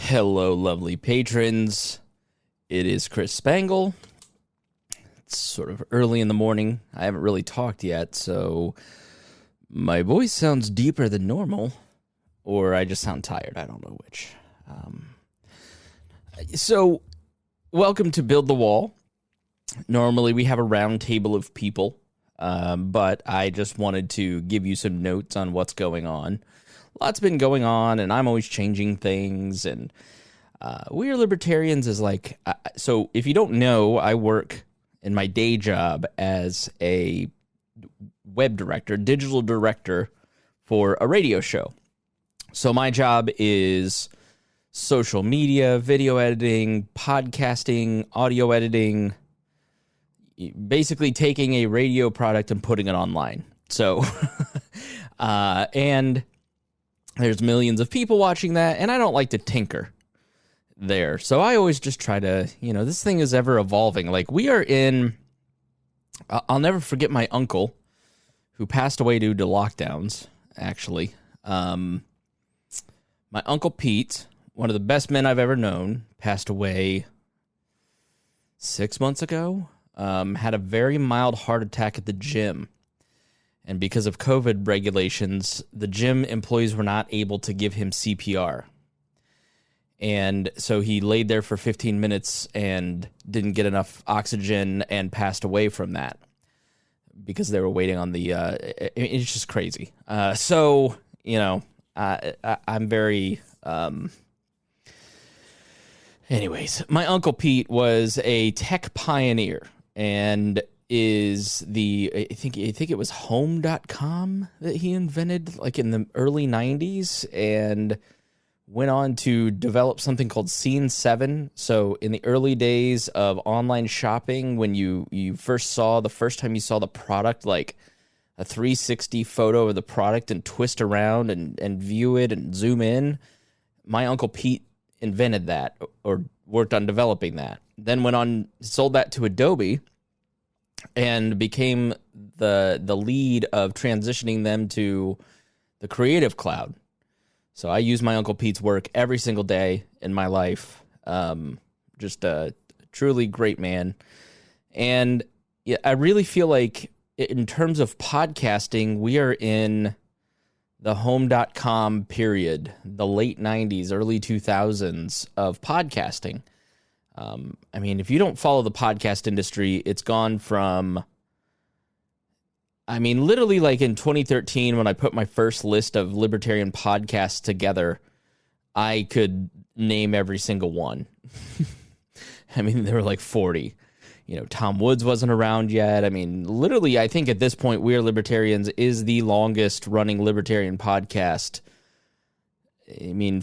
Hello, lovely patrons. It is Chris Spangle. It's sort of early in the morning. I haven't really talked yet, so my voice sounds deeper than normal, or I just sound tired. I don't know which. So, welcome to Build the Wall. Normally, we have a round table of people, but I just wanted to give you some notes on what's going on. Lots been going on, and I'm always changing things, and We Are Libertarians is like, so if you don't know, I work in my day job as a web director, digital director for a radio show. So my job is social media, video editing, podcasting, audio editing, basically taking a radio product and putting it online. So, and there's millions of people watching that, and I don't like to tinker there. So I always just try to, this thing is ever evolving. Like we are in, I'll never forget my uncle who passed away due to lockdowns, actually. My Uncle Pete, one of the best men I've ever known, passed away 6 months ago. Had a very mild heart attack at the gym. And because of COVID regulations, the gym employees were not able to give him CPR. And so he laid there for 15 minutes and didn't get enough oxygen and passed away from that because they were waiting on the, it's just crazy. So, I'm very, anyways, my Uncle Pete was a tech pioneer and is I think it was home.com that he invented like in the early 90s and went on to develop something called Scene 7. So in the early days of online shopping, when you first time you saw the product, like a 360 photo of the product and twist around and view it and zoom in, my Uncle Pete invented that or worked on developing that. Then went on, sold that to Adobe and became the lead of transitioning them to the Creative Cloud. So I use my Uncle Pete's work every single day in my life. Just a truly great man. And yeah, I really feel like in terms of podcasting, we are in the home.com period, the late 90s, early 2000s of podcasting. If you don't follow the podcast industry, it's gone from, literally like in 2013, when I put my first list of libertarian podcasts together, I could name every single one. There were like 40. Tom Woods wasn't around yet. Literally, I think at this point, We Are Libertarians is the longest running libertarian podcast.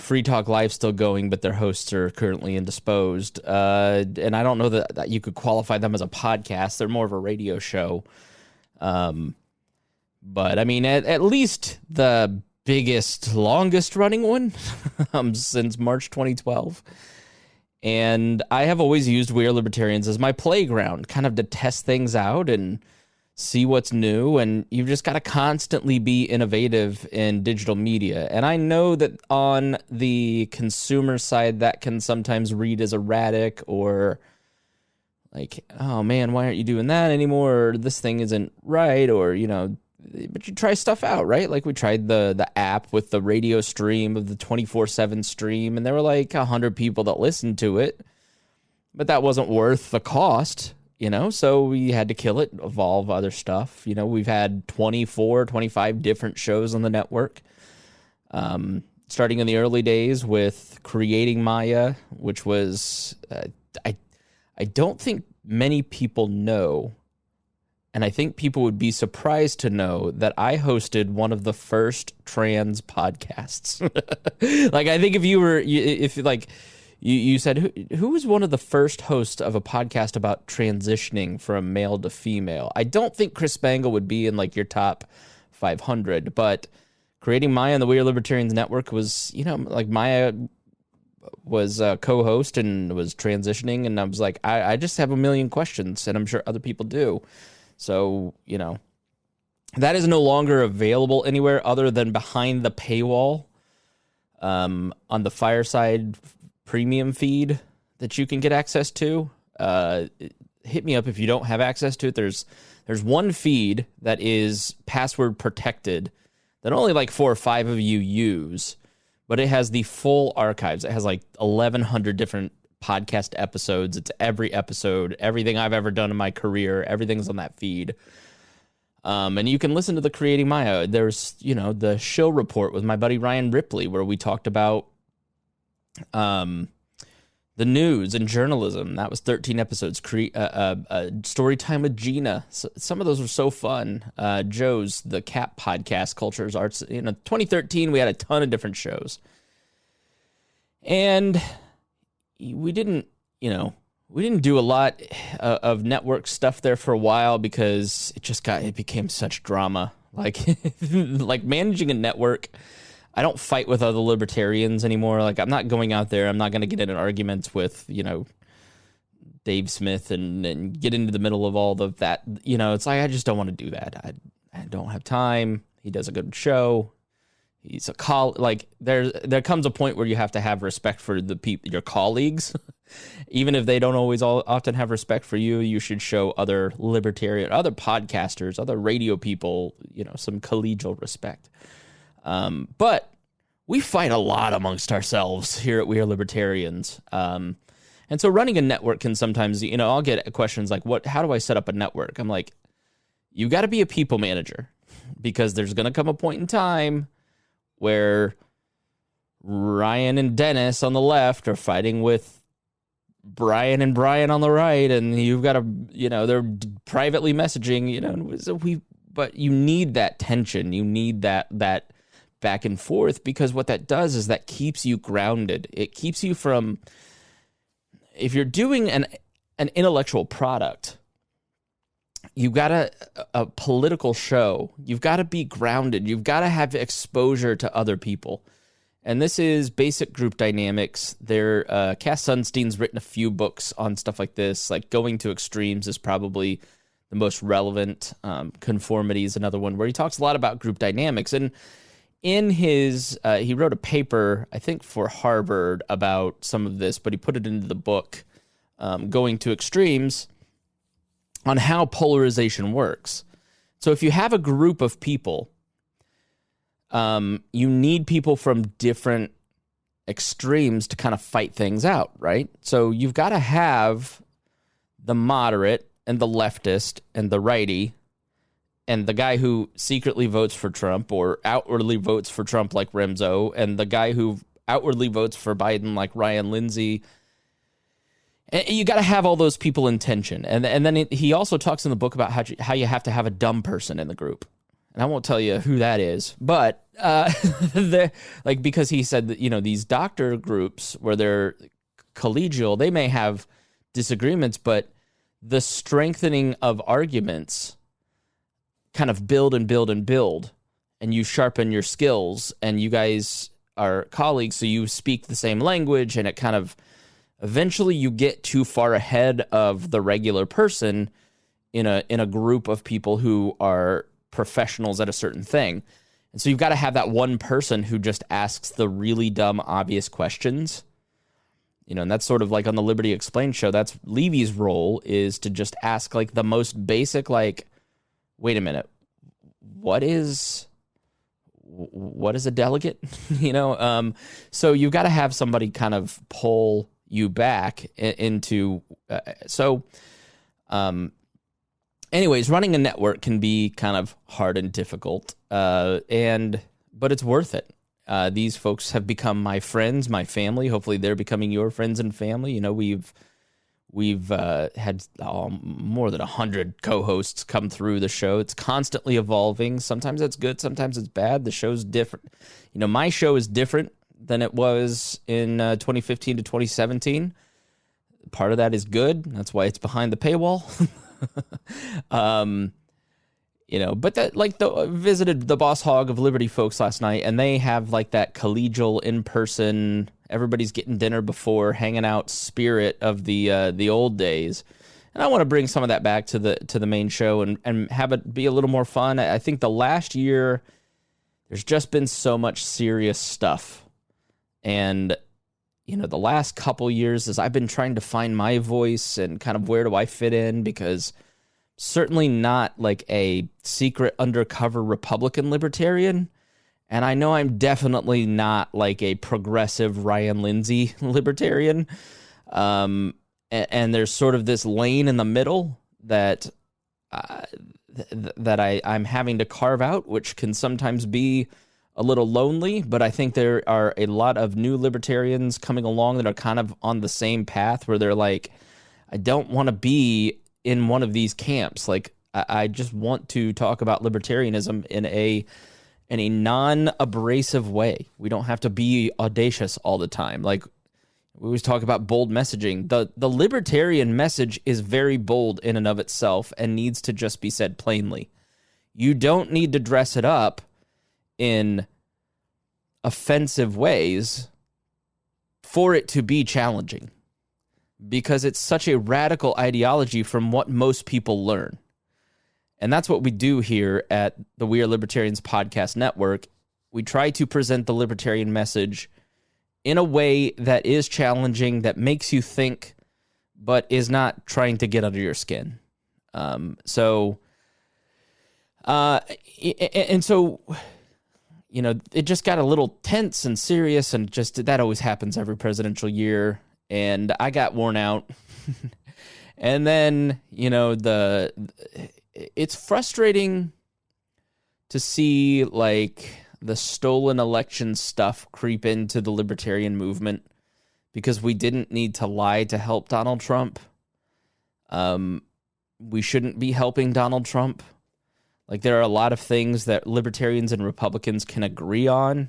Free Talk Live's still going, but their hosts are currently indisposed. And I don't know that you could qualify them as a podcast. They're more of a radio show. But at least the biggest, longest running one since March 2012. And I have always used We Are Libertarians as my playground, kind of to test things out and see what's new. And you've just got to constantly be innovative in digital media. And I know that on the consumer side, that can sometimes read as erratic or like, oh man, why aren't you doing that anymore? Or this thing isn't right. Or, but you try stuff out, right? Like we tried the app with the radio stream of the 24/7 stream, and there were like 100 people that listened to it, but that wasn't worth the cost, so we had to kill it, evolve other stuff. We've had 24, 25 different shows on the network, starting in the early days with Creating Maya, which was, I don't think many people know. And I think people would be surprised to know that I hosted one of the first trans podcasts. Like, I think if you said, who was one of the first hosts of a podcast about transitioning from male to female? I don't think Chris Spangle would be in like your top 500, but Creating Maya on the We Are Libertarians Network was, like Maya was a co-host and was transitioning. And I was like, I just have a million questions, and I'm sure other people do. So, that is no longer available anywhere other than behind the paywall on the Fireside premium feed that you can get access to. Hit me up if you don't have access to it. There's one feed that is password protected that only like 4 or 5 of you use, but it has the full archives. It has like 1,100 different podcast episodes. It's every episode, everything I've ever done in my career, everything's on that feed. And you can listen to the Creating Maya. There's, the Shill Report with my buddy Ryan Ripley, where we talked about the news and journalism. That was 13 episodes. Story Time with Gina. Some of those were so fun. Joe's The Cap Podcast, Cultures, Arts. 2013, we had a ton of different shows. And we didn't do a lot of network stuff there for a while because it became such drama. Like, like managing a network. I don't fight with other libertarians anymore. Like, I'm not going out there. I'm not going to get in arguments with, Dave Smith and get into the middle of all of that. It's like, I just don't want to do that. I don't have time. He does a good show. He's like, there comes a point where you have to have respect for the people, your colleagues. Even if they don't always often have respect for you, you should show other libertarian, other podcasters, other radio people, some collegial respect. But we fight a lot amongst ourselves here at We Are Libertarians. And so running a network can sometimes, I'll get questions like, how do I set up a network? I'm like, you got to be a people manager, because there's going to come a point in time where Ryan and Dennis on the left are fighting with Brian and Brian on the right, and you've got to, they're privately messaging, but you need that tension. You need that back and forth, because what that does is that keeps you grounded. It keeps you from, if you're doing an intellectual product, you've got a political show, you've got to be grounded. You've got to have exposure to other people. And this is basic group dynamics. Cass Sunstein's written a few books on stuff like this. Like Going to Extremes is probably the most relevant. Conformity is another one where he talks a lot about group dynamics. And in his, he wrote a paper, I think for Harvard, about some of this, but he put it into the book, Going to Extremes, on how polarization works. So if you have a group of people, you need people from different extremes to kind of fight things out, right? So you've got to have the moderate and the leftist and the righty and the guy who secretly votes for Trump or outwardly votes for Trump like Remzo, and the guy who outwardly votes for Biden like Ryan Lindsay. And you got to have all those people in tension. And then he also talks in the book about how you have to have a dumb person in the group. And I won't tell you who that is, but because he said that, these doctor groups where they're collegial, they may have disagreements, but the strengthening of arguments kind of build and build and build, and you sharpen your skills, and you guys are colleagues, so you speak the same language, and it kind of eventually you get too far ahead of the regular person in a group of people who are professionals at a certain thing. And so you've got to have that one person who just asks the really dumb, obvious questions. And that's sort of like on the Liberty Explained show, that's Levy's role, is to just ask like the most basic, like, wait a minute, what is a delegate? So you've got to have somebody kind of pull you back into, anyways, running a network can be kind of hard and difficult, but it's worth it. These folks have become my friends, my family. Hopefully they're becoming your friends and family. We've had more than 100 co-hosts come through the show. It's constantly evolving. Sometimes that's good, sometimes it's bad. The show's different. My show is different than it was in 2015 to 2017. Part of that is good. That's why it's behind the paywall. But that visited the Boss Hog of Liberty folks last night, and they have like that collegial in-person, everybody's getting dinner before, hanging out spirit of the old days. And I want to bring some of that back to the main show and have it be a little more fun. I think the last year there's just been so much serious stuff, and the last couple years is I've been trying to find my voice and kind of where do I fit in, because certainly not like a secret undercover Republican libertarian. And I know I'm definitely not like a progressive Ryan Lindsay libertarian. And there's sort of this lane in the middle that I'm having to carve out, which can sometimes be a little lonely, but I think there are a lot of new libertarians coming along that are kind of on the same path where they're like, I don't want to be in one of these camps. Like, I just want to talk about libertarianism in a non-abrasive way. We don't have to be audacious all the time. Like, we always talk about bold messaging. The libertarian message is very bold in and of itself and needs to just be said plainly. You don't need to dress it up in offensive ways for it to be challenging, because it's such a radical ideology from what most people learn. And that's what we do here at the We Are Libertarians podcast network. We try to present the libertarian message in a way that is challenging, that makes you think, but is not trying to get under your skin. So it just got a little tense and serious, and just that always happens every presidential year. And I got worn out. And then, it's frustrating to see like the stolen election stuff creep into the libertarian movement, because we didn't need to lie to help Donald Trump. We shouldn't be helping Donald Trump. Like, there are a lot of things that libertarians and Republicans can agree on,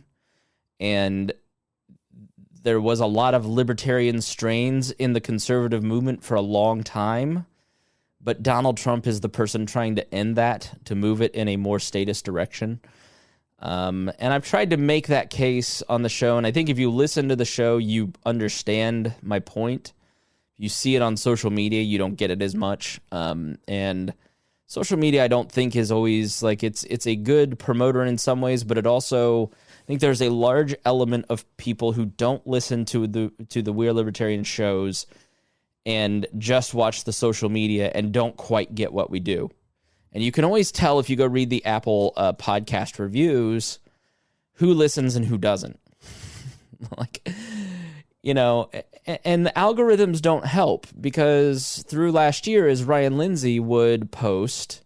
and there was a lot of libertarian strains in the conservative movement for a long time, but Donald Trump is the person trying to end that, to move it in a more statist direction. And I've tried to make that case on the show, and I think if you listen to the show, you understand my point. You see it on social media, you don't get it as much. And social media, I don't think, is always like it's a good promoter in some ways, but it also, I think there's a large element of people who don't listen to the We Are Libertarian shows and just watch the social media and don't quite get what we do. And you can always tell if you go read the Apple podcast reviews who listens and who doesn't. And the algorithms don't help, because through last year, as Ryan Lindsay would post,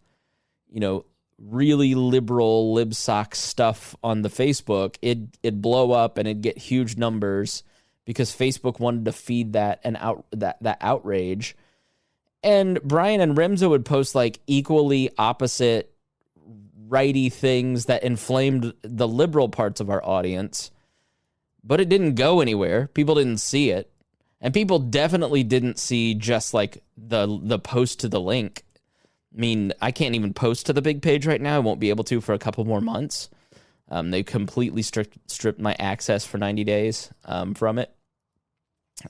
really liberal libsock stuff on the Facebook, it'd blow up and it'd get huge numbers because Facebook wanted to feed that and that outrage. And Brian and Remzo would post like equally opposite righty things that inflamed the liberal parts of our audience, but it didn't go anywhere. People didn't see it. And people definitely didn't see just like the post to the link. I mean, I can't even post to the big page right now. I won't be able to for a couple more months. They completely stripped my access for 90 days from it.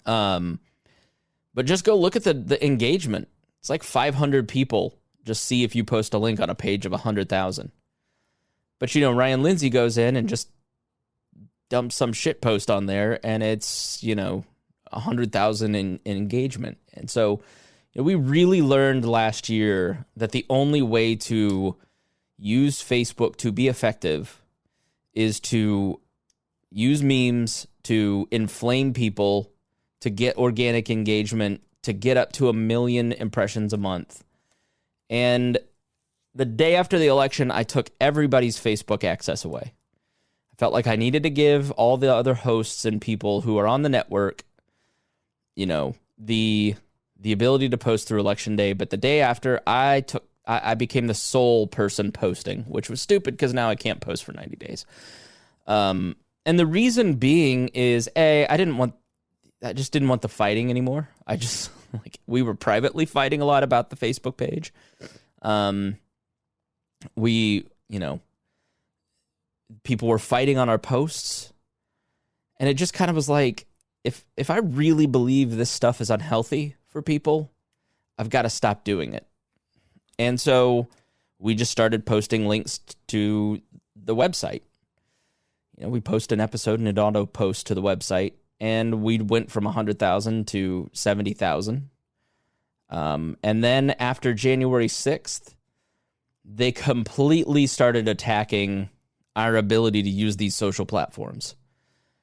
But just go look at the engagement. It's like 500 people just see if you post a link on a page of 100,000. But, Ryan Lindsay goes in and just dumps some shit post on there, and it's, 100,000 in engagement. And so we really learned last year that the only way to use Facebook to be effective is to use memes to inflame people, to get organic engagement, to get up to 1 million impressions a month. And the day after the election, I took everybody's Facebook access away. I felt like I needed to give all the other hosts and people who are on the network the ability to post through election day. But the day after, I became the sole person posting, which was stupid because now I can't post for 90 days. And the reason being is, I just didn't want the fighting anymore. I just, we were privately fighting a lot about the Facebook page. People were fighting on our posts, and it just kind of was like, if I really believe this stuff is unhealthy for people, I've got to stop doing it. And so we just started posting links to the website. We post an episode and it auto posts to the website. and we went from 100,000 to 70,000. And then after January 6th, they completely started attacking our ability to use these social platforms.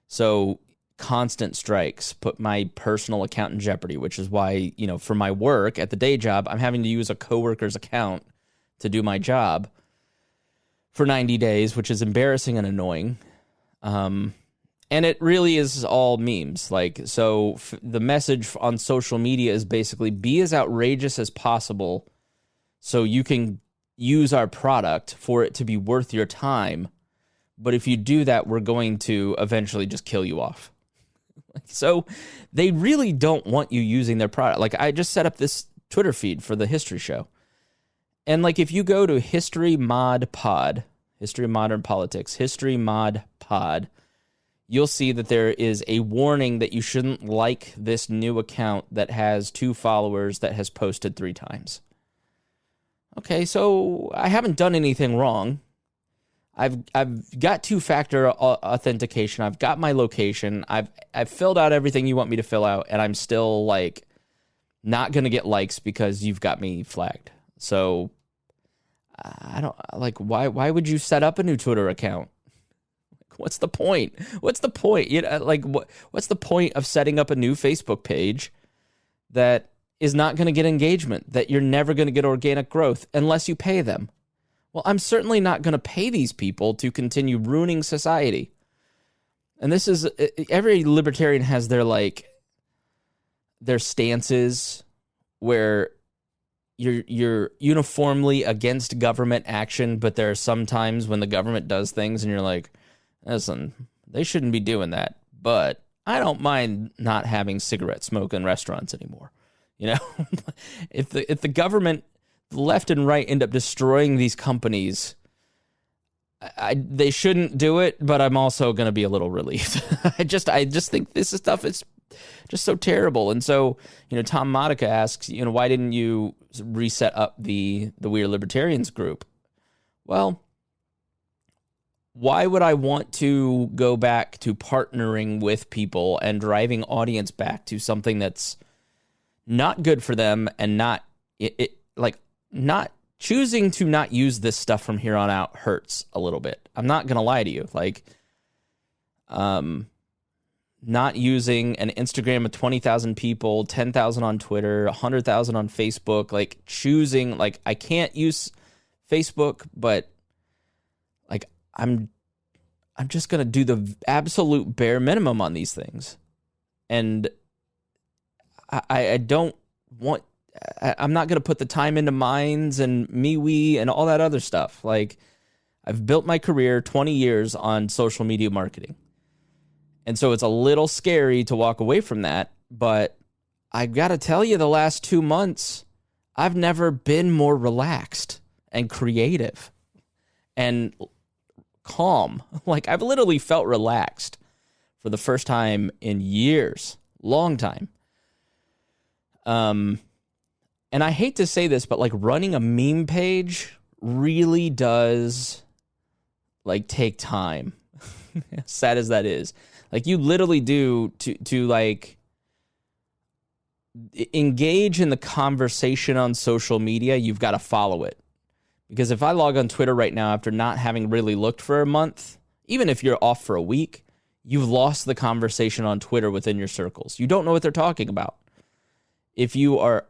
So constant strikes put my personal account in jeopardy, which is why, for my work at the day job, I'm having to use a coworker's account to do my job for 90 days, which is embarrassing and annoying. And it really is all memes. The message on social media is basically be as outrageous as possible so you can use our product for it to be worth your time. But if you do that, we're going to eventually just kill you off. So they really don't want you using their product. I just set up this Twitter feed for the History Show. And if you go to History Mod Pod, History of Modern Politics, History Mod Pod, you'll see that there is a warning that you shouldn't like this new account that has 2 followers that has posted 3 times. Okay, so I haven't done anything wrong. I've got 2-factor authentication. I've got my location. I've filled out everything you want me to fill out, and I'm still not gonna get likes because you've got me flagged. So I don't why would you set up a new Twitter account? What's the point? What's the point? What's the point of setting up a new Facebook page that is not going to get engagement, that you're never going to get organic growth unless you pay them? Well, I'm certainly not going to pay these people to continue ruining society. And this is, every libertarian has their stances where you're uniformly against government action, but there are some times when the government does things and you're like, listen, they shouldn't be doing that, but I don't mind not having cigarette smoke in restaurants anymore. If the government, the left and right, end up destroying these companies, they shouldn't do it, but I'm also going to be a little relieved. I just think this stuff is just so terrible. And so, Tom Modica asks, why didn't you reset up the We Are Libertarians group? Well, why would I want to go back to partnering with people and driving audience back to something that's not good for them and not choosing to not use this stuff from here on out hurts a little bit. I'm not going to lie to you. Not using an Instagram of 20,000 people, 10,000 on Twitter, 100,000 on Facebook, choosing, I can't use Facebook, but I'm just going to do the absolute bare minimum on these things. And I don't want, I'm not going to put the time into Minds and MeWe and all that other stuff. I've built my career 20 years on social media marketing. And so it's a little scary to walk away from that. But I've got to tell you, the last 2 months, I've never been more relaxed and creative and calm. I've literally felt relaxed for the first time in years, long time. And I hate to say this, but running a meme page really does take time. As sad as that is. You literally do to engage in the conversation on social media, you've got to follow it. Because if I log on Twitter right now after not having really looked for a month, even if you're off for a week, you've lost the conversation on Twitter within your circles. You don't know what they're talking about. If you are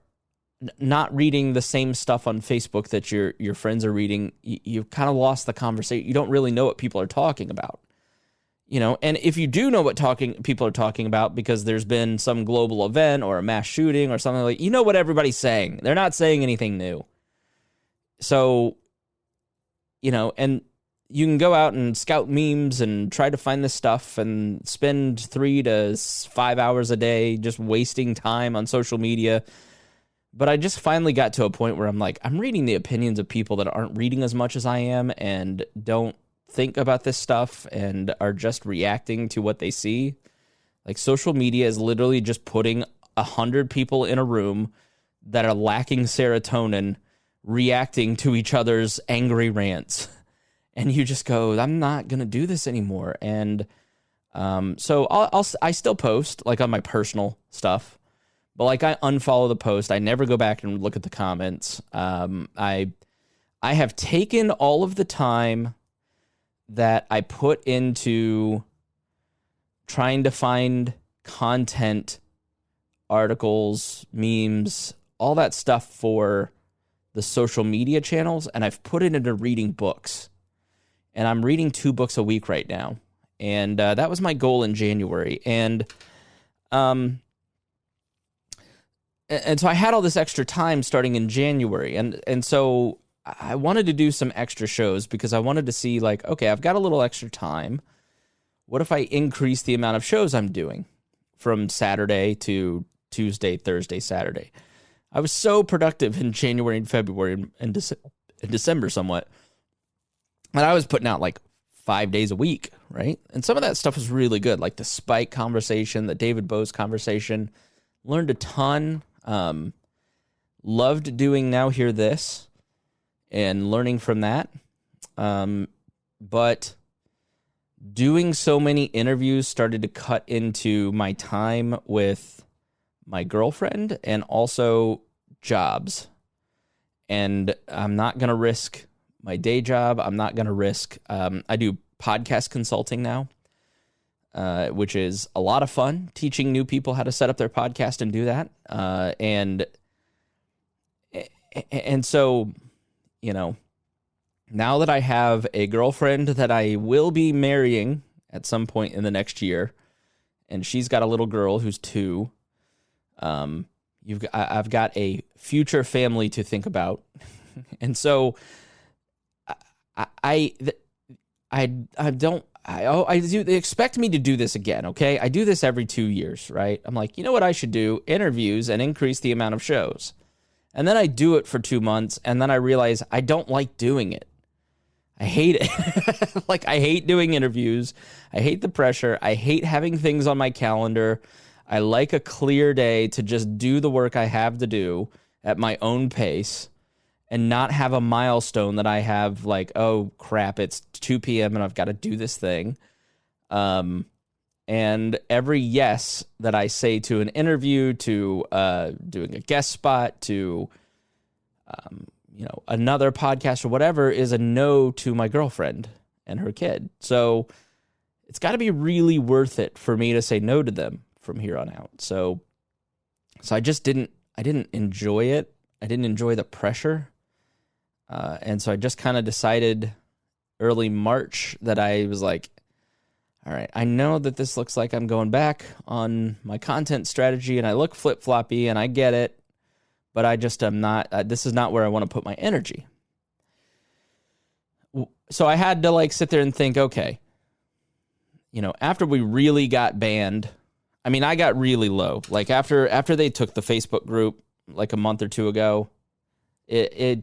not reading the same stuff on Facebook that your friends are reading, you've kind of lost the conversation. You don't really know what people are talking about. And if you do know what people are talking about because there's been some global event or a mass shooting or something what everybody's saying. They're not saying anything new. So, and you can go out and scout memes and try to find this stuff and spend 3 to 5 hours a day just wasting time on social media. But I just finally got to a point where I'm reading the opinions of people that aren't reading as much as I am and don't think about this stuff and are just reacting to what they see. Social media is literally just putting 100 people in a room that are lacking serotonin reacting to each other's angry rants. And you just go, I'm not going to do this anymore. And So I still post like on my personal stuff, but like I unfollow the post. I never go back and look at the comments. I have taken all of the time that I put into trying to find content, articles, memes, all that stuff for the social media channels, and I've put it into reading books. And I'm reading 2 books a week right now. And that was my goal in January. And so I had all this extra time starting in January. And so I wanted to do some extra shows because I wanted to see, like, okay, I've got a little extra time. What if I increase the amount of shows I'm doing from Saturday to Tuesday, Thursday, Saturday? I was so productive in January and February and December somewhat. And I was putting out like 5 days a week, right? And some of that stuff was really good, like the Spike conversation, the David Bose conversation. Learned a ton. Loved doing Now Hear This and learning from that. But doing so many interviews started to cut into my time with my girlfriend and also jobs. And I'm not going to risk my day job. I'm not going to risk, I do podcast consulting now, which is a lot of fun, teaching new people how to set up their podcast and do that. And so, you know, now that I have a girlfriend that I will be marrying at some point in the next year, and she's got a little girl who's 2, I've got a future family to think about. And so I do they expect me to do this again, okay? I do this every 2 years, right? I'm like, you know what I should do? Interviews and increase the amount of shows. And then I do it for 2 months, and then I realize I don't like doing it. I hate it. Like, I hate doing interviews. I hate the pressure. I hate having things on my calendar. I like a clear day to just do the work I have to do at my own pace and not have a milestone that I have like, oh, crap, it's 2 p.m. and I've got to do this thing. And every yes that I say to an interview, to doing a guest spot, to another podcast or whatever is a no to my girlfriend and her kid. So it's got to be really worth it for me to say no to them from here on out. So I just didn't enjoy it. I didn't enjoy the pressure. And so I just kind of decided early March that I was like, all right, I know that this looks like I'm going back on my content strategy and I look flip-floppy and I get it, but I just am not, this is not where I want to put my energy. So I had to like sit there and think, okay, after we really got banned, I mean, I got really low. Like after they took the Facebook group like a month or 2 ago, I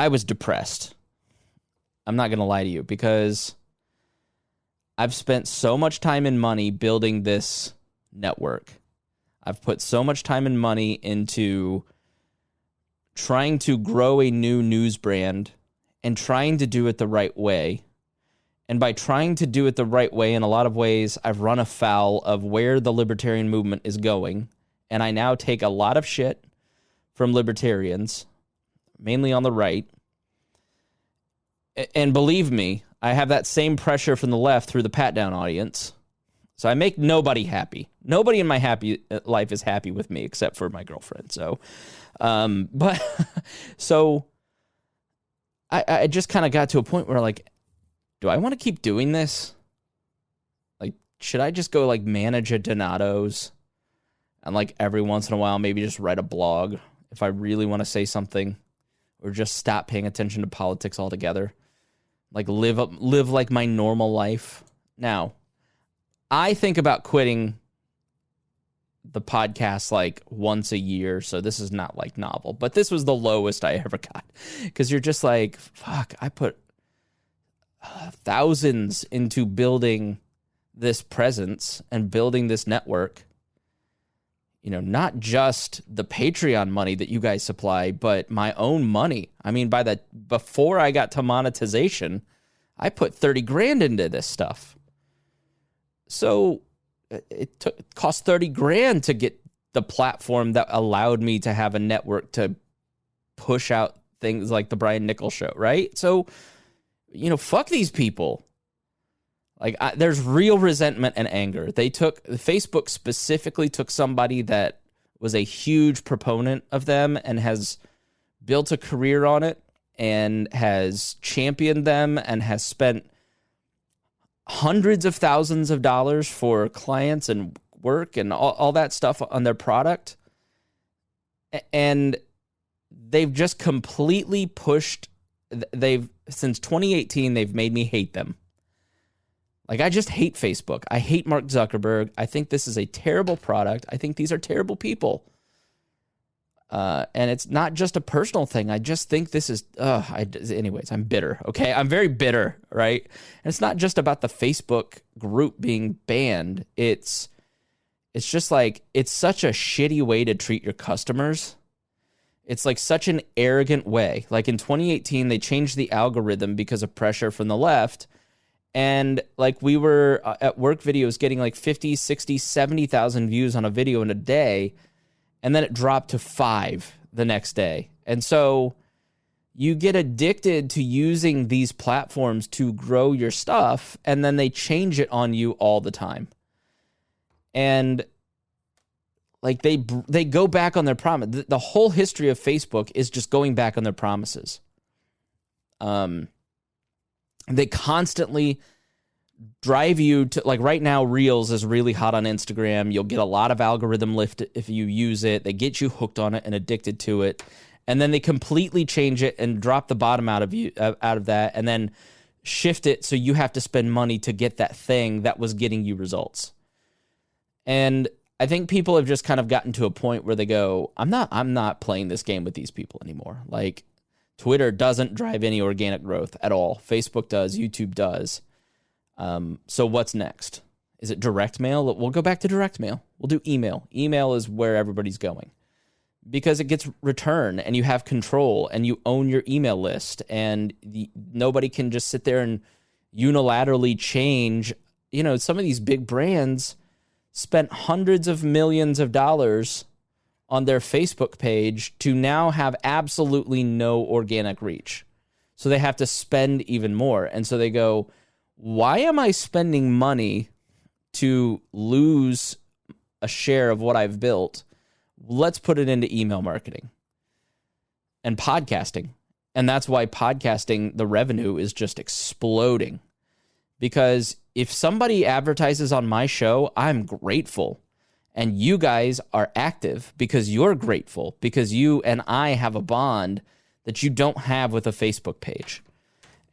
was depressed. I'm not going to lie to you because I've spent so much time and money building this network. I've put so much time and money into trying to grow a new news brand and trying to do it the right way. And by trying to do it the right way, in a lot of ways, I've run afoul of where the libertarian movement is going. And I now take a lot of shit from libertarians, mainly on the right. And believe me, I have that same pressure from the left through the pat-down audience. So I make nobody happy. Nobody in my happy life is happy with me except for my girlfriend. So, I just kind of got to a point where like, do I want to keep doing this? Like, should I just go like manage a Donato's and like every once in a while maybe just write a blog if I really want to say something, or just stop paying attention to politics altogether? Like live like my normal life. Now, I think about quitting the podcast like once a year, so this is not like novel, but this was the lowest I ever got, because you're just like, fuck, I put thousands into building this presence and building this network. Not just the Patreon money that you guys supply, but my own money. I mean, before I got to monetization, I put 30 grand into this stuff. So it cost 30 grand to get the platform that allowed me to have a network to push out things like the Brian Nichols show, right? So, fuck these people. Like, there's real resentment and anger. Facebook specifically took somebody that was a huge proponent of them and has built a career on it and has championed them and has spent hundreds of thousands of dollars for clients and work and all that stuff on their product. And they've just completely pushed. Since 2018, they've made me hate them. Like, I just hate Facebook. I hate Mark Zuckerberg. I think this is a terrible product. I think these are terrible people. And it's not just a personal thing. I just think this is, anyways, I'm bitter, okay? I'm very bitter, right? And it's not just about the Facebook group being banned. It's just like, it's such a shitty way to treat your customers. It's like such an arrogant way. Like in 2018, they changed the algorithm because of pressure from the left. And like we were at work videos getting like 50, 60, 70,000 views on a video in a day. And then it dropped to 5 the next day. And so you get addicted to using these platforms to grow your stuff. And then they change it on you all the time. And like they go back on their promise. The whole history of Facebook is just going back on their promises. They constantly drive you to, like right now, Reels is really hot on Instagram. You'll get a lot of algorithm lift if you use it. They get you hooked on it and addicted to it. And then they completely change it and drop the bottom out of that and then shift it so you have to spend money to get that thing that was getting you results. And I think people have just kind of gotten to a point where they go, I'm not playing this game with these people anymore. Like, Twitter doesn't drive any organic growth at all. Facebook does. YouTube does. So what's next? Is it direct mail? We'll go back to direct mail. We'll do email. Email is where everybody's going because it gets return and you have control and you own your email list and nobody can just sit there and unilaterally change. Some of these big brands spent hundreds of millions of dollars on their Facebook page to now have absolutely no organic reach. So they have to spend even more. And so they go, why am I spending money to lose a share of what I've built? Let's put it into email marketing and podcasting. And that's why podcasting, the revenue is just exploding. Because if somebody advertises on my show, I'm grateful. And you guys are active because you're grateful, because you and I have a bond that you don't have with a Facebook page.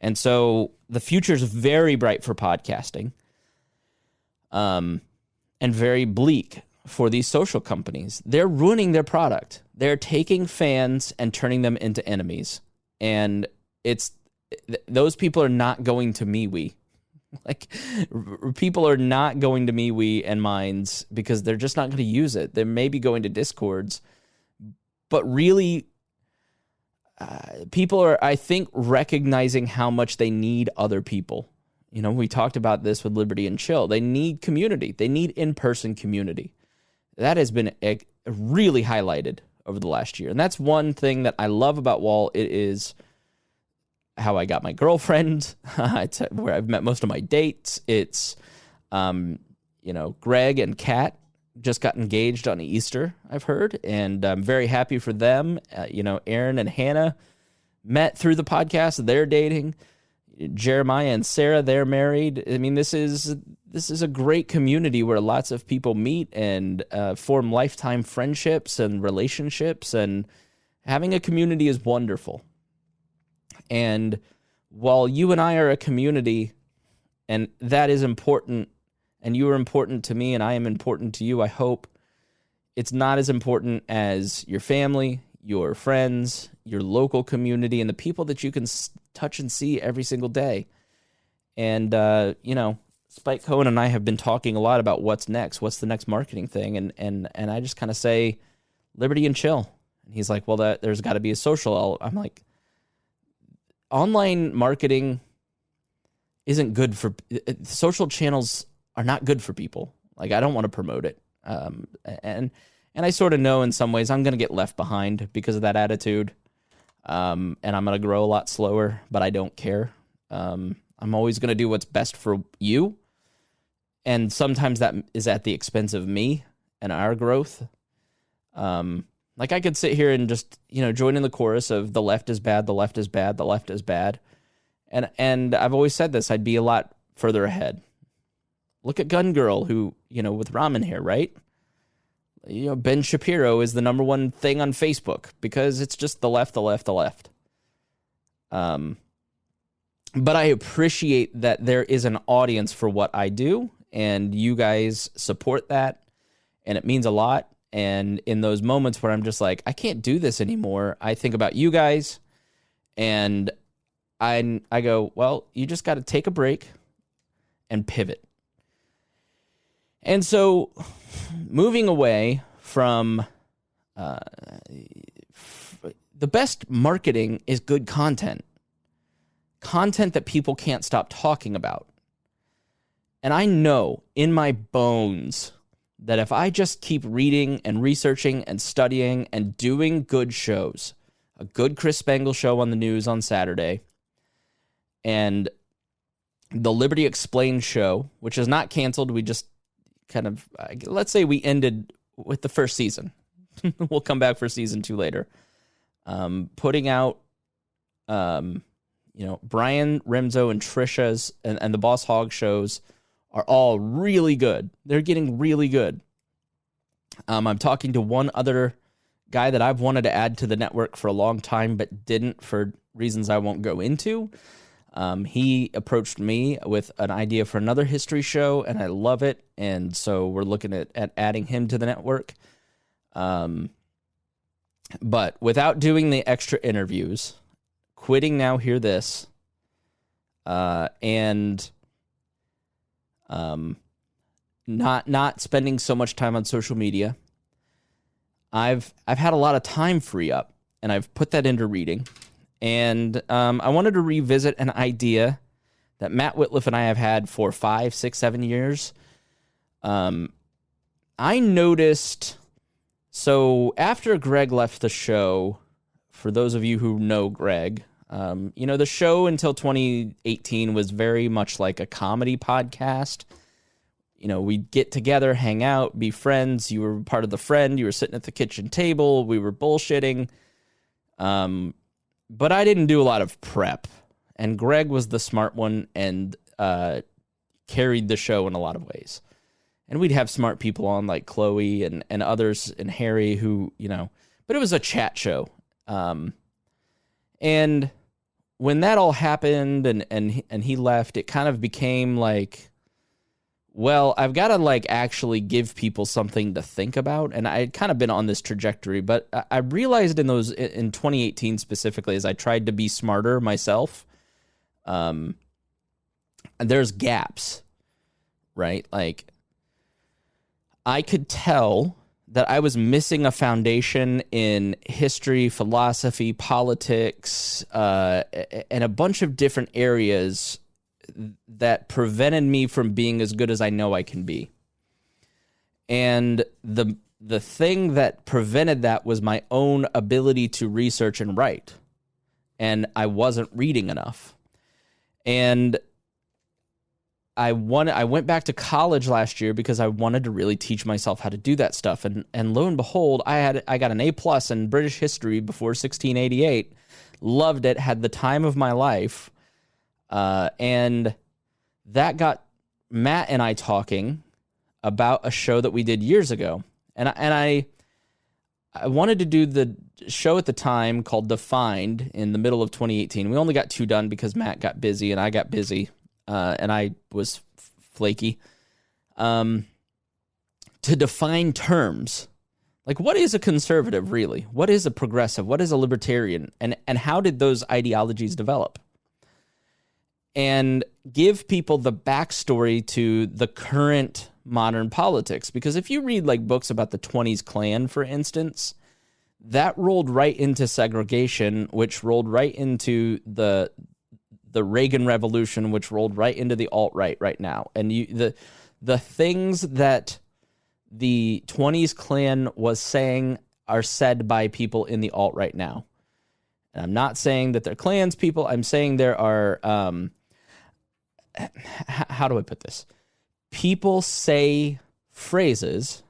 And so the future is very bright for podcasting, and very bleak for these social companies. They're ruining their product. They're taking fans and turning them into enemies. And those people are not going to MeWe. Like, people are not going to MeWe and Minds because they're just not going to use it. They may be going to Discords, but really, people are, I think, recognizing how much they need other people. We talked about this with Liberty and Chill. They need community. They need in-person community. That has been really highlighted over the last year. And that's one thing that I love about WAL. It is how I got my girlfriend. It's where I've met most of my dates. It's, Greg and Kat just got engaged on Easter, I've heard, and I'm very happy for them. Aaron and Hannah met through the podcast. They're dating. Jeremiah and Sarah, they're married. I mean, this is a great community where lots of people meet and form lifetime friendships and relationships, and having a community is wonderful. And while you and I are a community, and that is important, and you are important to me, and I am important to you, I hope it's not as important as your family, your friends, your local community, and the people that you can touch and see every single day. And, Spike Cohen and I have been talking a lot about what's next, what's the next marketing thing, and I just kind of say, Liberty and Chill. And he's like, well, there's got to be a social. I'm like, online marketing isn't good for social channels are not good for people. Like, I don't want to promote it. And I sort of know in some ways I'm going to get left behind because of that attitude. And I'm going to grow a lot slower, but I don't care. I'm always going to do what's best for you. And sometimes that is at the expense of me and our growth. Like, I could sit here and just, join in the chorus of the left is bad, the left is bad, the left is bad. And I've always said this, I'd be a lot further ahead. Look at Gun Girl, who, with ramen hair, right? Ben Shapiro is the number one thing on Facebook because it's just the left, the left, the left. But I appreciate that there is an audience for what I do, and you guys support that, and it means a lot. And in those moments where I'm just like, I can't do this anymore, I think about you guys, and I go, well, you just got to take a break and pivot. And so moving away from the best marketing is good content that people can't stop talking about. And I know in my bones that if I just keep reading and researching and studying and doing good shows, a good Chris Spangle show on the news on Saturday, and the Liberty Explained show, which is not canceled, we just kind of, let's say we ended with the first season. We'll come back for season 2 later. Putting out, Brian Remzo and Trisha's and the Boss Hog shows are all really good. They're getting really good. I'm talking to one other guy that I've wanted to add to the network for a long time, but didn't for reasons I won't go into. He approached me with an idea for another history show, and I love it. And so we're looking at adding him to the network. But without doing the extra interviews, quitting Now Hear This, and not spending so much time on social media, I've had a lot of time free up, and I've put that into reading. And I wanted to revisit an idea that Matt Whitliff and I have had for 5, 6, 7 years. I noticed, so after Greg left the show, for those of you who know Greg, the show until 2018 was very much like a comedy podcast. We'd get together, hang out, be friends. You were part of the friend. You were sitting at the kitchen table. We were bullshitting. But I didn't do a lot of prep, and Greg was the smart one and carried the show in a lot of ways. And we'd have smart people on like Chloe and others and Harry who, but it was a chat show. And when that all happened and he left, it kind of became like, well, I've got to like actually give people something to think about. And I had kind of been on this trajectory, but I realized in 2018 specifically, as I tried to be smarter myself, there's gaps, right? Like, I could tell that I was missing a foundation in history, philosophy, politics, and a bunch of different areas that prevented me from being as good as I know I can be. And the thing that prevented that was my own ability to research and write. And I wasn't reading enough. And I went back to college last year because I wanted to really teach myself how to do that stuff. And lo and behold, I got an A+ in British history before 1688. Loved it, had the time of my life. And that got Matt and I talking about a show that we did years ago. And I wanted to do the show at the time called Defined in the middle of 2018. We only got 2 done because Matt got busy and I got busy. And I was flaky. To define terms. Like, what is a conservative, really? What is a progressive? What is a libertarian? And how did those ideologies develop? And give people the backstory to the current modern politics. Because if you read like books about the 20s Klan, for instance, that rolled right into segregation, which rolled right into the Reagan Revolution, which rolled right into the alt-right right now. And the things that the 20s Klan was saying are said by people in the alt-right now. And I'm not saying that they're Klans people. I'm saying there are, how do I put this? People say phrases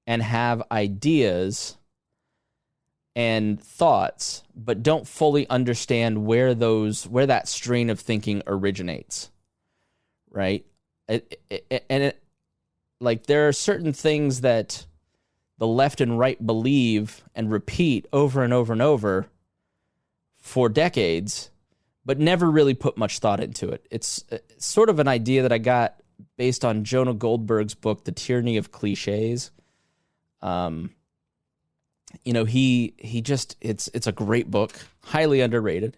and have ideas and thoughts, but don't fully understand where that strain of thinking originates, right? Like there are certain things that the left and right believe and repeat over and over and over for decades, but never really put much thought into it. It's sort of an idea that I got based on Jonah Goldberg's book, The Tyranny of Cliches. He just, it's a great book, highly underrated.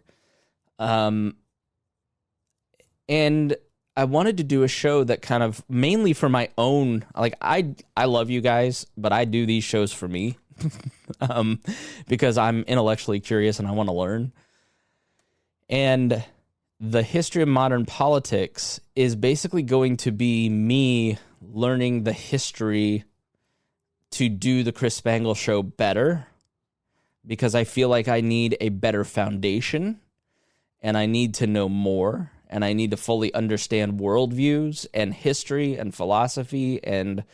And I wanted to do a show that kind of mainly for my own, like I love you guys, but I do these shows for me, because I'm intellectually curious and I want to learn. And the history of modern politics is basically going to be me learning the history to do the Chris Spangle show better, because I feel like I need a better foundation and I need to know more and I need to fully understand worldviews and history and philosophy and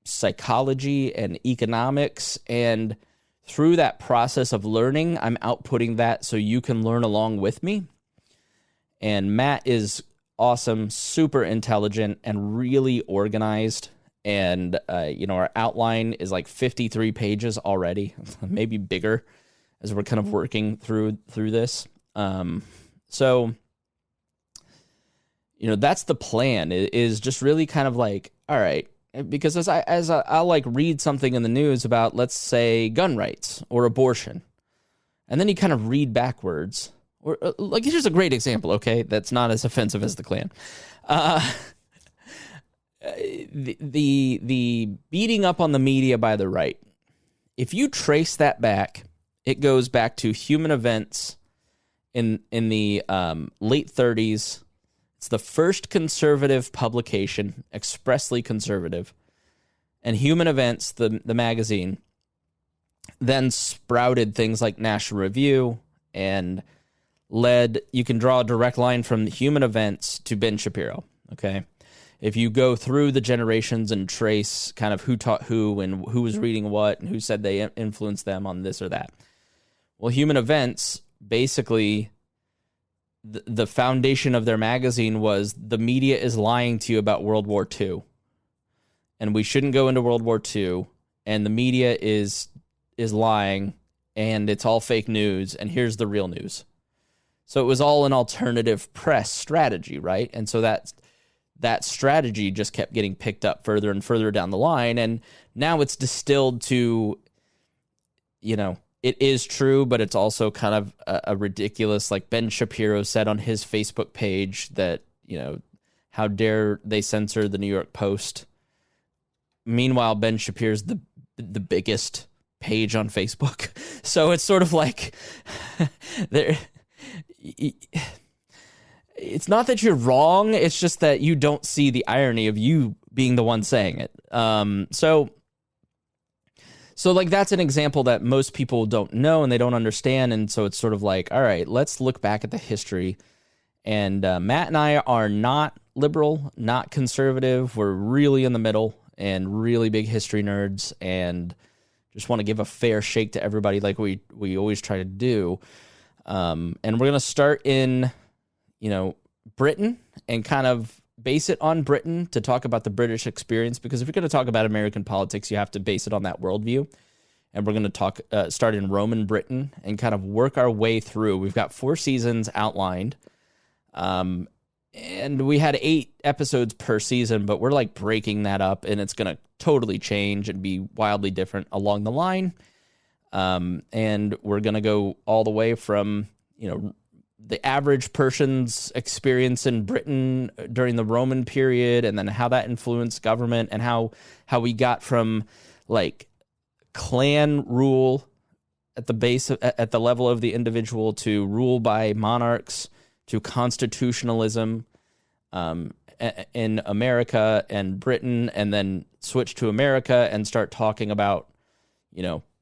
psychology and economics. And through that process of learning, I'm outputting that so you can learn along with me. And Matt is awesome, super intelligent, and really organized. And, our outline is like 53 pages already, maybe bigger as we're kind of working through this. So, that's the plan, is just really kind of like, all right, because I'll like read something in the news about, let's say, gun rights or abortion. And then you kind of read backwards. Or like, here's a great example, okay, that's not as offensive as the Klan. The beating up on the media by the right. If you trace that back, it goes back to Human Events in the late 30s. It's the first conservative publication, expressly conservative. And Human Events, the magazine, then sprouted things like National Review and you can draw a direct line from Human Events to Ben Shapiro, okay? If you go through the generations and trace kind of who taught who and who was reading what and who said they influenced them on this or that. Well, Human Events, basically, the foundation of their magazine was the media is lying to you about World War II. And we shouldn't go into World War II. And the media is lying. And it's all fake news. And here's the real news. So it was all an alternative press strategy, right? And so that strategy just kept getting picked up further and further down the line. And now it's distilled to, it is true, but it's also kind of a ridiculous, like Ben Shapiro said on his Facebook page that, how dare they censor the New York Post. Meanwhile, Ben Shapiro's the biggest page on Facebook. So it's sort of like it's not that you're wrong. It's just that you don't see the irony of you being the one saying it. So like that's an example that most people don't know and they don't understand. And so it's sort of like, all right, let's look back at the history. And Matt and I are not liberal, not conservative. We're really in the middle and really big history nerds and just want to give a fair shake to everybody like we always try to do. And we're going to start in, Britain and kind of base it on Britain to talk about the British experience, because if you're going to talk about American politics, you have to base it on that worldview. And we're going to start in Roman Britain and kind of work our way through. We've got 4 seasons outlined. And we had 8 episodes per season, but we're like breaking that up and it's going to totally change and be wildly different along the line. And we're going to go all the way from, the average person's experience in Britain during the Roman period, and then how that influenced government, and how we got from like clan rule at the base at the level of the individual to rule by monarchs to constitutionalism, in America and Britain, and then switch to America and start talking about,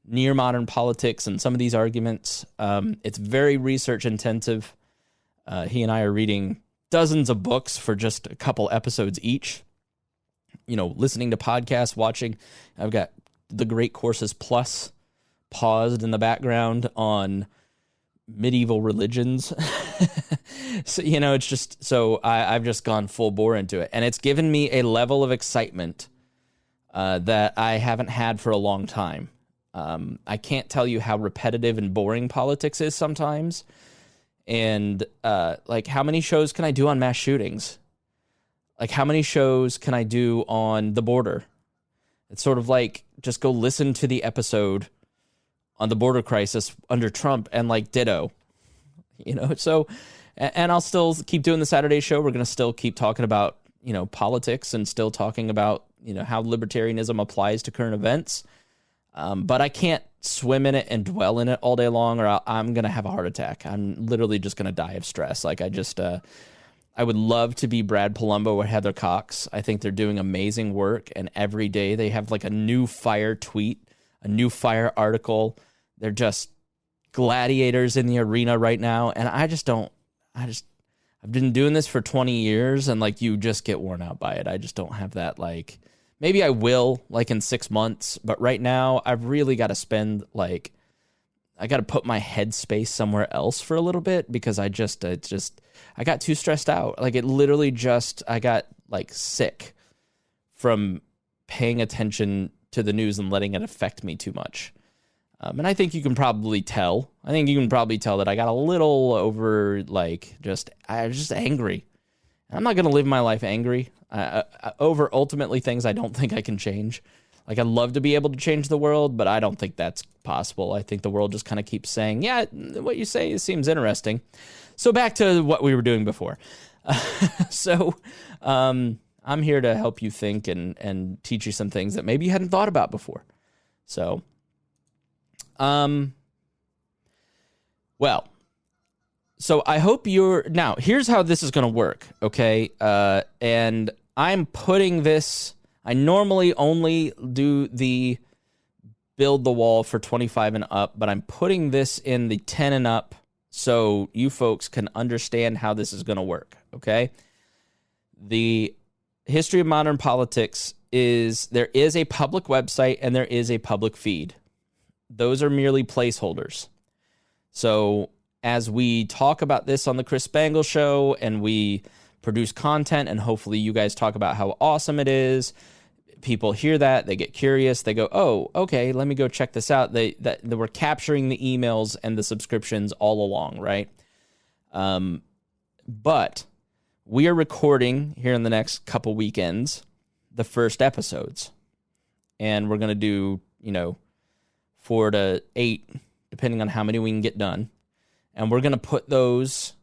near modern politics and some of these arguments. It's very research intensive. He and I are reading dozens of books for just a couple episodes each. Listening to podcasts, watching. I've got the Great Courses Plus paused in the background on medieval religions. So, it's just, so I've just gone full bore into it. And it's given me a level of excitement that I haven't had for a long time. I can't tell you how repetitive and boring politics is sometimes. And how many shows can I do on mass shootings? Like, how many shows can I do on the border? It's sort of like, just go listen to the episode on the border crisis under Trump and ditto, so, and I'll still keep doing the Saturday show. We're going to still keep talking about, politics and still talking about, how libertarianism applies to current events. But I can't swim in it and dwell in it all day long, or I'm going to have a heart attack. I'm literally just going to die of stress. I would love to be Brad Palumbo or Heather Cox. I think they're doing amazing work, and every day they have a new fire tweet, a new fire article. They're just gladiators in the arena right now, and I've been doing this for 20 years, and you just get worn out by it. I just don't have that, maybe I will, in 6 months, but right now I've really got to spend, I got to put my headspace somewhere else for a little bit, because I got too stressed out. It literally I got sick from paying attention to the news and letting it affect me too much. And I think you can probably tell. That I got a little over, just angry. And I'm not going to live my life angry over ultimately things I don't think I can change. I'd love to be able to change the world, but I don't think that's possible. I think the world just kind of keeps saying, yeah, what you say seems interesting. So back to what we were doing before. I'm here to help you think and teach you some things that maybe you hadn't thought about before. So, so I hope now here's how this is going to work. Okay. And I'm putting this, I normally only do the build the wall for 25 and up, but I'm putting this in the 10 and up so you folks can understand how this is going to work. Okay. The History of Modern Politics there is a public website and there is a public feed. Those are merely placeholders. So as we talk about this on the Chris Spangle Show and we produce content and hopefully you guys talk about how awesome it is, people hear that, they get curious, they go, oh, okay, let me go check this out. They were capturing the emails and the subscriptions all along, right? But we are recording here in the next couple weekends the first episodes. And we're going to do, 4 to 8, depending on how many we can get done. And we're going to put those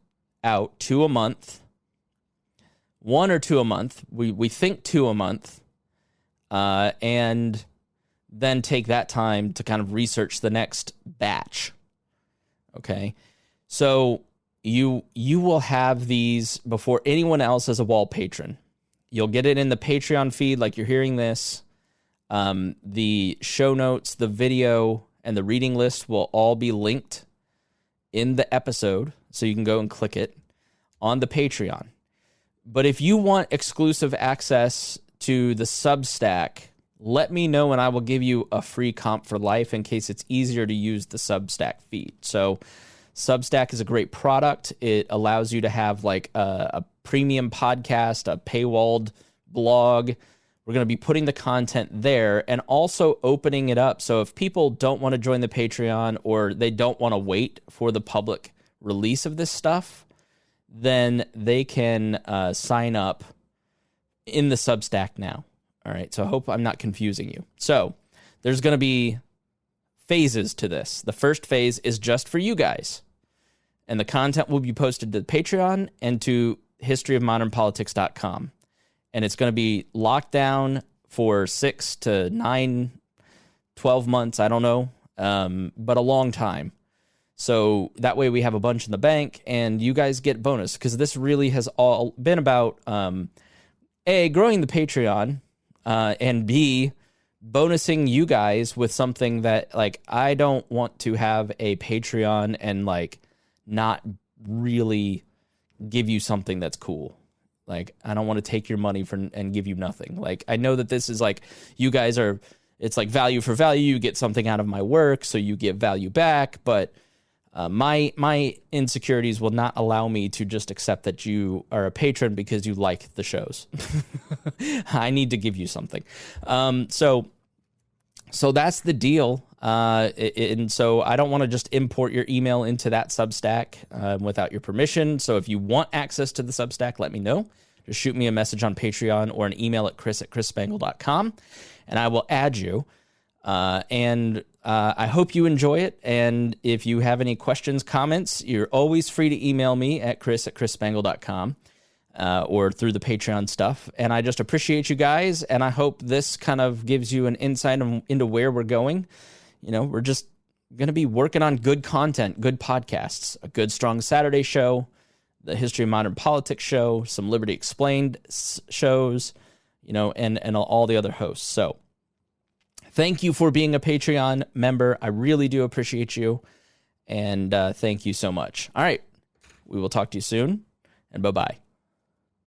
out 2 a month, 1 or 2 a month. We think 2 a month. And then take that time to kind of research the next batch. Okay. So you will have these before anyone else as a WAL patron. You'll get it in the Patreon feed like you're hearing this. The show notes, the video, and the reading list will all be linked in the episode, so you can go and click it on the Patreon. But if you want exclusive access to the Substack, let me know and I will give you a free comp for life in case it's easier to use the Substack feed. So Substack is a great product. It allows you to have a premium podcast, a paywalled blog. We're going to be putting the content there and also opening it up. So if people don't want to join the Patreon or they don't want to wait for the public release of this stuff, then they can sign up in the Substack now. All right. So I hope I'm not confusing you. So there's going to be phases to this. The first phase is just for you guys. And the content will be posted to Patreon and to historyofmodernpolitics.com. And it's going to be locked down for 6 to 9, 12 months. I don't know, but a long time. So that way we have a bunch in the bank and you guys get bonus because this really has all been about A, growing the Patreon, and B, bonusing you guys with something that, like, I don't want to have a Patreon and, like, not really give you something that's cool. Like, I don't want to take your money and give you nothing. Like, I know that this is, like, you guys are, it's like value for value. You get something out of my work, so you give value back, but my insecurities will not allow me to just accept that you are a patron because you like the shows. I need to give you something. So that's the deal. And so I don't want to just import your email into that Substack without your permission. So if you want access to the Substack, let me know. Just shoot me a message on Patreon or an email at chris@chrisspangle.com, and I will add you. I hope you enjoy it. And if you have any questions, comments, you're always free to email me at chris@chrisspangle.com or through the Patreon stuff. And I just appreciate you guys. And I hope this kind of gives you an insight into where we're going. You know, we're just going to be working on good content, good podcasts, a good, strong Saturday show, the History of Modern Politics show, some Liberty Explained shows, you know, and all the other hosts. So thank you for being a Patreon member. I really do appreciate you. And thank you so much. All right. We will talk to you soon. And bye-bye.